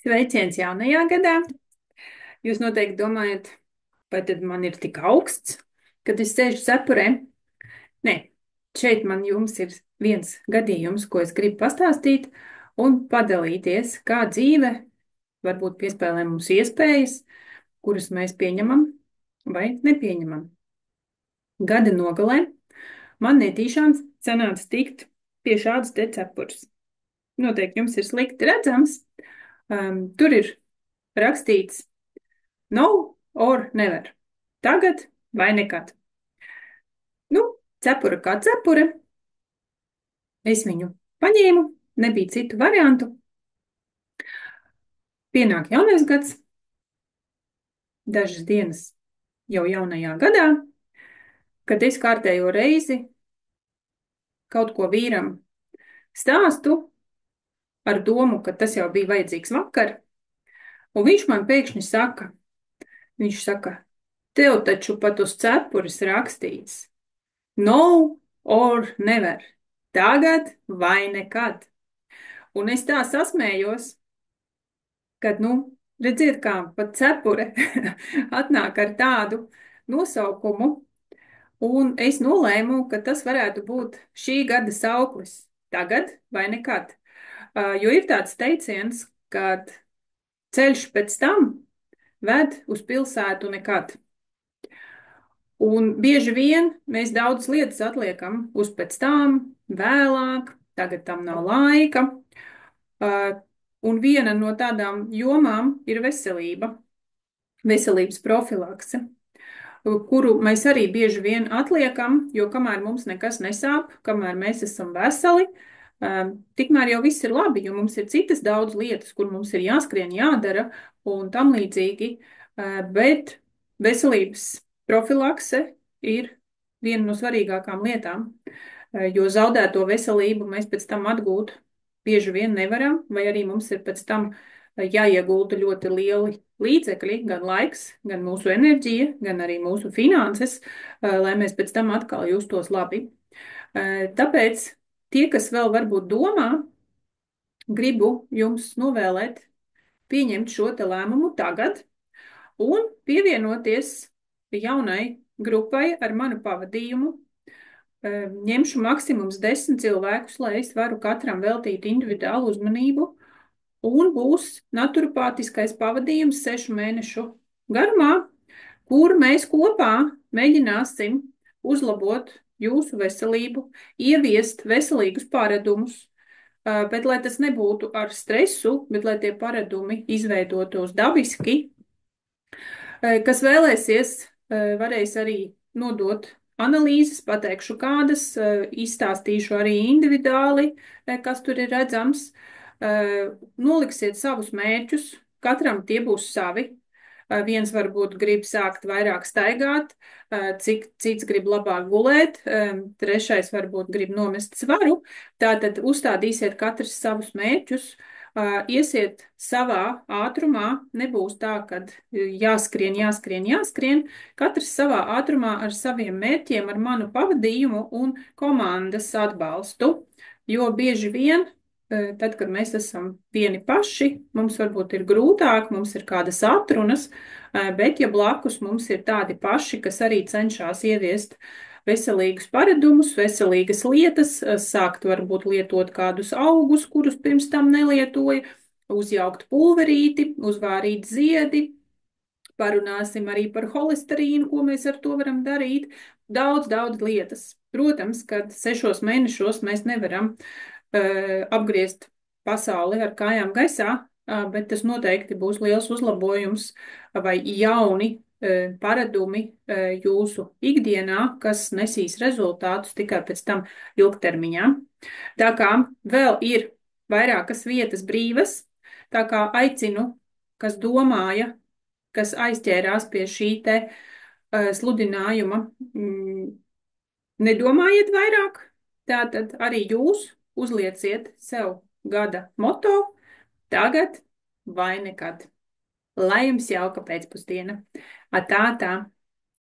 Sveiciens jaunajā gadā! Jūs noteikti domājat, vai tad man ir tik augsts, kad es sēžu cepurē? Nē, šeit man jums ir viens gadījums, ko es gribu pastāstīt un padalīties, kā dzīve varbūt piespēlē mums iespējas, kuras mēs pieņemam vai nepieņemam. Gada nogalē man netīšām sanāca tikt pie šādas te cepures. Noteikti jums ir slikti redzams. Tur ir rakstīts no or never. Tagad vai nekad. Nu, cepura kā cepura. Es viņu paņēmu, nebija citu variantu. Pienāk jaunais gads, dažas dienas jau jaunajā gadā, kad es kārtējo reizi kaut ko vīram stāstu ar domu, ka tas jau bija vajadzīgs vakar, un viņš man pēkšņi saka, tev taču pat uz cepuras rakstīts no or never. Tagad vai nekad. Un es tā sasmējos, kad, redziet, kā pat cepure atnāk ar tādu nosaukumu, un es nolēmu, ka tas varētu būt šī gada sauklis. Tagad vai nekad. Jo ir tāds teiciens, kad ceļš pēc tam ved uz pilsētu nekad. Un bieži vien mēs daudzas lietas atliekam uz pēc tam, vēlāk, tagad tam nav laika. Un viena no tādām jomām ir veselība, veselības profilakse, kuru mēs arī bieži vien atliekam, jo kamēr mums nekas nesāp, kamēr mēs esam veseli, tikmēr jau viss ir labi, jo mums ir citas daudz lietas, kur mums ir jāskrien, jādara un tam līdzīgi, bet veselības profilakse ir viena no svarīgākām lietām, jo zaudēto veselību mēs pēc tam atgūt bieži vien nevaram, vai arī mums ir pēc tam jāiegulda ļoti lieli līdzekļi, gan laiks, gan mūsu enerģija, gan arī mūsu finanses, lai mēs pēc tam atkal justos labi. Tāpēc tie, kas vēl varbūt domā, gribu jums novēlēt pieņemt šo te lēmumu tagad un pievienoties jaunai grupai ar manu pavadījumu. Ņemšu maksimums 10 cilvēkus, lai es varu katram veltīt individuālu uzmanību, un būs naturpātiskais pavadījums 6 mēnešu garumā, kur mēs kopā mēģināsim uzlabot jūsu veselību, ieviest veselīgus paradumus, bet lai tas nebūtu ar stresu, bet lai tie paradumi izveidotos dabiski. Kas vēlēsies, varēs arī nodot analīzes, pateikšu kādas, izstāstīšu arī individuāli, kas tur ir redzams. Noliksiet savus mērķus, katram tie būs savi. Viens varbūt grib sākt vairāk staigāt, cits grib labāk gulēt, trešais varbūt grib nomest svaru. Tātad uzstādīsiet katrs savus mērķus, iesiet savā ātrumā, nebūs tā, kad jāskrien. Katrs savā ātrumā ar saviem mērķiem, ar manu pavadījumu un komandas atbalstu, jo bieži vien, tad, kad mēs esam vieni paši, mums varbūt ir grūtāk, mums ir kādas atrunas, bet ja blakus mums ir tādi paši, kas arī cenšas ieviest veselīgus paradumus, veselīgas lietas, sākt varbūt lietot kādus augus, kurus pirms tam nelietoja, uzjaukt pulverīti, uzvārīt ziedi, parunāsim arī par holesterīnu, ko mēs ar to varam darīt, daudz lietas. Protams, kad 6 mēnešos mēs nevaram apgriezt pasauli ar kājām gaisā, bet tas noteikti būs liels uzlabojums vai jauni paradumi jūsu ikdienā, kas nesīs rezultātus tikai pēc tam ilgtermiņā. Tā kā vēl ir vairākas vietas brīvas, tā kā aicinu, kas domāja, kas aizķērās pie šī te sludinājuma, nedomājiet vairāk, tātad arī jūs uzlieciet sev gada moto tagad vai nekad. Lai jums jauka pēcpusdiena. Atā, tā.